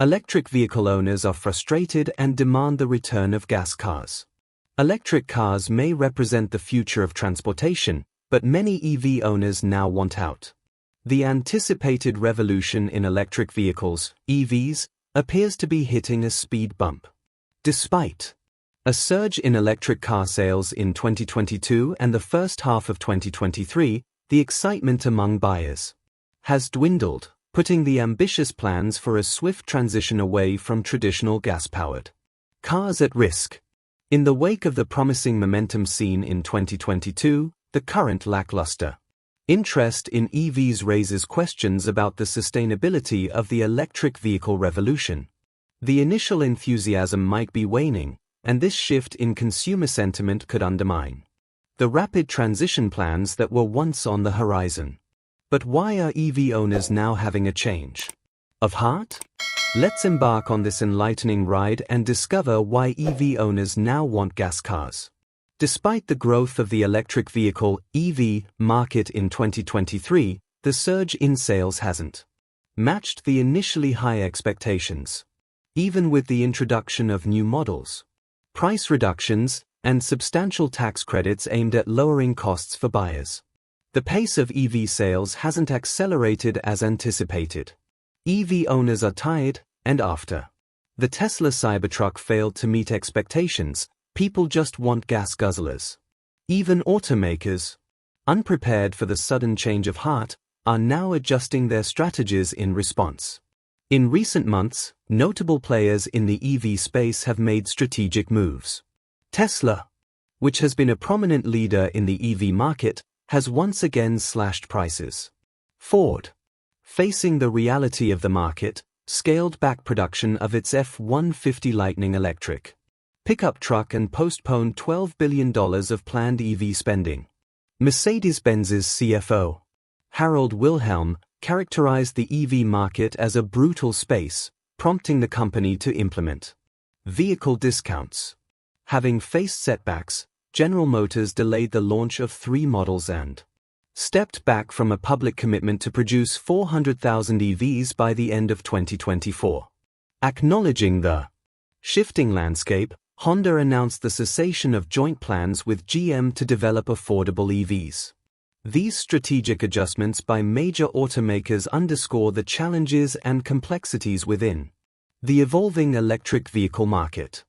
Electric vehicle owners are frustrated and demand the return of gas cars. Electric cars may represent the future of transportation, but many EV owners now want out. The anticipated revolution in electric vehicles, EVs, appears to be hitting a speed bump. Despite a surge in electric car sales in 2022 and the first half of 2023, the excitement among buyers has dwindled, putting the ambitious plans for a swift transition away from traditional gas-powered cars at risk. In the wake of the promising momentum seen in 2022, the current lackluster interest in EVs raises questions about the sustainability of the electric vehicle revolution. The initial enthusiasm might be waning, and this shift in consumer sentiment could undermine the rapid transition plans that were once on the horizon. But why are EV owners now having a change of heart? Let's embark on this enlightening ride and discover why EV owners now want gas cars. Despite the growth of the electric vehicle (EV) market in 2023, the surge in sales hasn't matched the initially high expectations. Even with the introduction of new models, price reductions, and substantial tax credits aimed at lowering costs for buyers, the pace of EV sales hasn't accelerated as anticipated. EV owners are tired, and after the Tesla Cybertruck failed to meet expectations, people just want gas guzzlers. Even automakers, unprepared for the sudden change of heart, are now adjusting their strategies in response. In recent months, notable players in the EV space have made strategic moves. Tesla, which has been a prominent leader in the EV market, has once again slashed prices. Ford, facing the reality of the market, scaled back production of its F-150 Lightning electric pickup truck and postponed $12 billion of planned EV spending. Mercedes-Benz's CFO, Harald Wilhelm, characterized the EV market as a brutal space, prompting the company to implement vehicle discounts. Having faced setbacks, General Motors delayed the launch of 3 models and stepped back from a public commitment to produce 400,000 EVs by the end of 2024. Acknowledging the shifting landscape, Honda announced the cessation of joint plans with GM to develop affordable EVs. These strategic adjustments by major automakers underscore the challenges and complexities within the evolving electric vehicle market.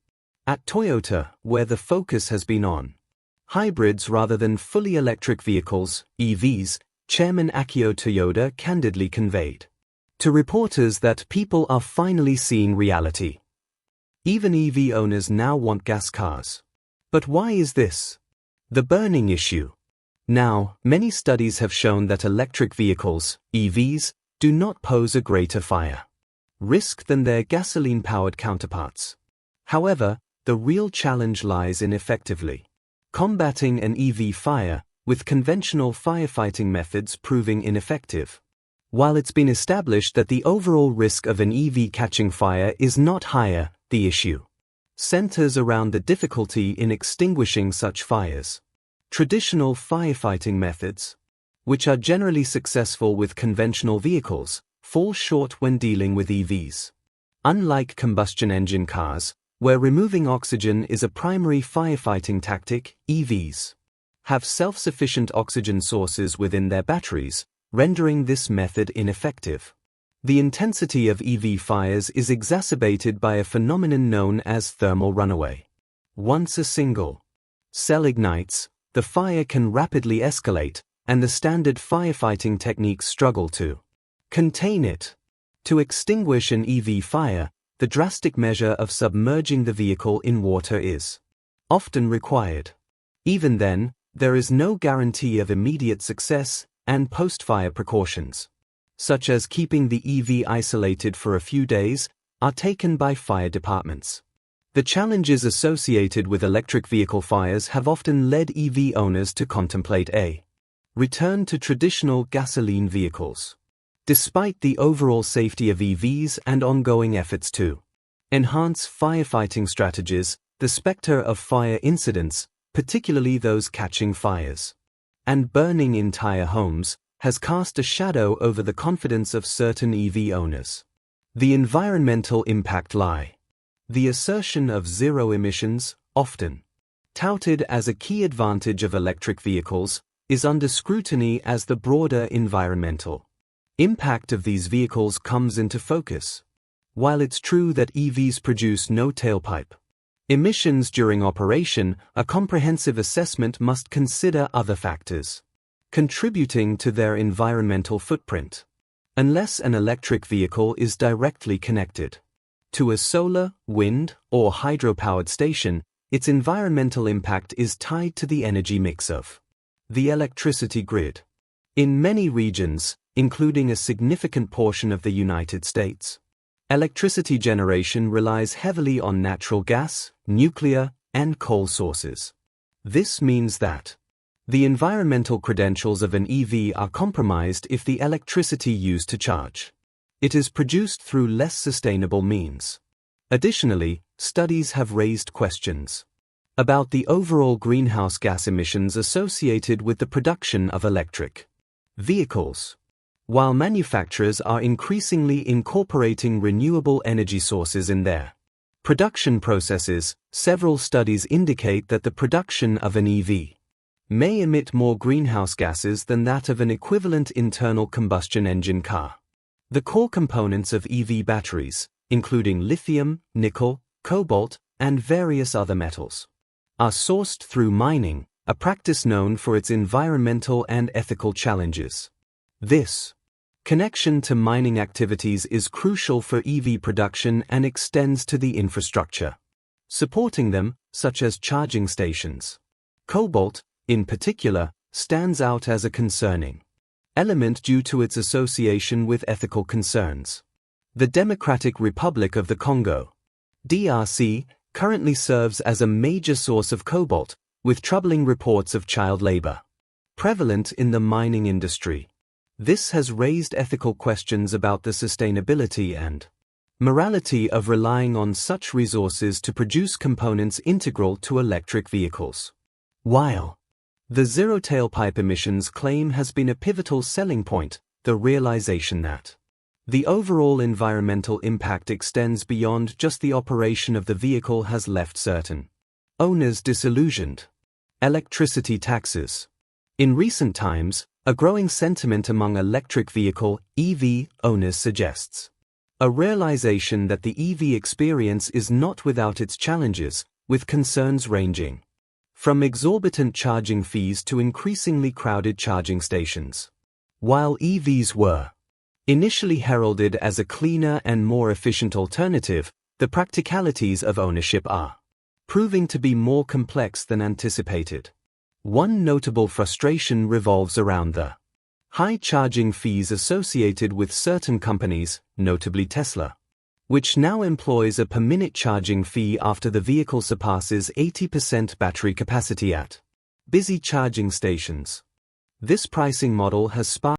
At Toyota, where the focus has been on hybrids rather than fully electric vehicles, EVs, Chairman Akio Toyoda candidly conveyed to reporters that people are finally seeing reality. Even EV owners now want gas cars. But why is this? The burning issue. Now, many studies have shown that electric vehicles, EVs, do not pose a greater fire risk than their gasoline-powered counterparts. However, the real challenge lies in effectively combating an EV fire, with conventional firefighting methods proving ineffective. While it's been established that the overall risk of an EV catching fire is not higher, the issue centers around the difficulty in extinguishing such fires. Traditional firefighting methods, which are generally successful with conventional vehicles, fall short when dealing with EVs. Unlike combustion engine cars, where removing oxygen is a primary firefighting tactic, EVs have self-sufficient oxygen sources within their batteries, rendering this method ineffective. The intensity of EV fires is exacerbated by a phenomenon known as thermal runaway. Once a single cell ignites, the fire can rapidly escalate, and the standard firefighting techniques struggle to contain it. To extinguish an EV fire, the drastic measure of submerging the vehicle in water is often required. Even then, there is no guarantee of immediate success, and post-fire precautions, such as keeping the EV isolated for a few days, are taken by fire departments. The challenges associated with electric vehicle fires have often led EV owners to contemplate a return to traditional gasoline vehicles. Despite the overall safety of EVs and ongoing efforts to enhance firefighting strategies, the specter of fire incidents, particularly those catching fires and burning entire homes, has cast a shadow over the confidence of certain EV owners. The environmental impact lie. The assertion of zero emissions, often touted as a key advantage of electric vehicles, is under scrutiny as the broader environmental impact of these vehicles comes into focus. While it's true that EVs produce no tailpipe emissions during operation, a comprehensive assessment must consider other factors contributing to their environmental footprint. Unless an electric vehicle is directly connected to a solar, wind, or hydropowered station, its environmental impact is tied to the energy mix of the electricity grid. In many regions, including a significant portion of the United States, electricity generation relies heavily on natural gas, nuclear, and coal sources. This means that the environmental credentials of an EV are compromised if the electricity used to charge it is produced through less sustainable means. Additionally, studies have raised questions about the overall greenhouse gas emissions associated with the production of electric vehicles. While manufacturers are increasingly incorporating renewable energy sources in their production processes, several studies indicate that the production of an EV may emit more greenhouse gases than that of an equivalent internal combustion engine car. The core components of EV batteries, including lithium, nickel, cobalt, and various other metals, are sourced through mining, a practice known for its environmental and ethical challenges. This connection to mining activities is crucial for EV production and extends to the infrastructure supporting them, such as charging stations. Cobalt, in particular, stands out as a concerning element due to its association with ethical concerns. The Democratic Republic of the Congo, DRC, currently serves as a major source of cobalt, with troubling reports of child labor prevalent in the mining industry. This has raised ethical questions about the sustainability and morality of relying on such resources to produce components integral to electric vehicles. While the zero tailpipe emissions claim has been a pivotal selling point, the realization that the overall environmental impact extends beyond just the operation of the vehicle has left certain owners disillusioned. Electricity taxes. In recent times, a growing sentiment among electric vehicle (EV) owners suggests a realization that the EV experience is not without its challenges, with concerns ranging from exorbitant charging fees to increasingly crowded charging stations. While EVs were initially heralded as a cleaner and more efficient alternative, the practicalities of ownership are proving to be more complex than anticipated. One notable frustration revolves around the high charging fees associated with certain companies, notably Tesla, which now employs a per-minute charging fee after the vehicle surpasses 80% battery capacity at busy charging stations. This pricing model has sparked